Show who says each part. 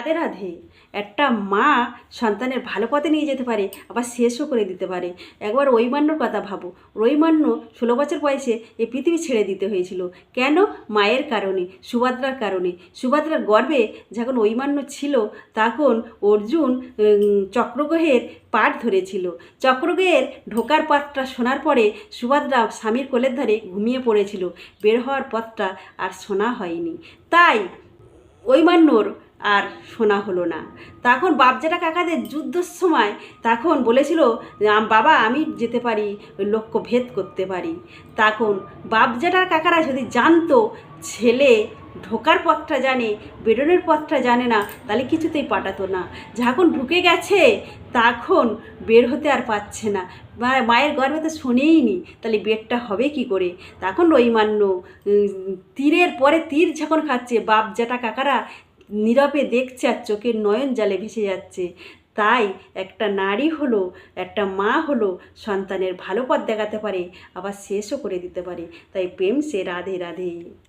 Speaker 1: রাধে রাধে। একটা মা সন্তানের ভালো পথে নিয়ে যেতে পারে, আবার শেষও করে দিতে পারে। একবার ঐমান্যর কথা ভাবো। ঐমান্য 16 বছর বয়সে এই পৃথিবী ছেড়ে দিতে হয়েছিল। কেন? মায়ের কারণে, সুভদ্রার কারণে। সুভদ্রার গর্ভে যখন ঐমান্য ছিল, তখন অর্জুন চক্রগ্রহের পাঠ ধরেছিল। চক্রগ্রহের ঢোকার পথটা শোনার পরে সুভদ্রা স্বামীর কোলের ধারে ঘুমিয়ে পড়েছিল। বের হওয়ার পথটা আর শোনা হয়নি। তাই ঐমান্যর আর শোনা হলো না। তখন বাপজেঠা কাকাদের যুদ্ধর সময় তখন বলেছিল, বাবা আমি যেতে পারি, ওই লক্ষ্য ভেদ করতে পারি। তখন বাপজেঠার কাকারা যদি জানতো ছেলে ঢোকার পথটা জানে, বেরোনোর পথটা জানে না, তাহলে কিছুতেই পাঠাতো না। যখন ঢুকে গেছে তখন বের হতে আর পারছে না, মায়ের গর্ভে তো শোনেইনি, তাহলে বেরটা হবে কি করে? তখন ঐমান্য তীরের পরে তীর যখন খাচ্ছে, বাপ জ্যাঠা কাকারা নীরবে দেখছে আর চোখের নয়ন জলে ভেসে যাচ্ছে। তাই একটা নারী হলো, একটা মা হলো, সন্তানের ভালো পথ দেখাতে পারে, আবার শেষও করে দিতে পারে। তাই প্রেম সে রাধে রাধে।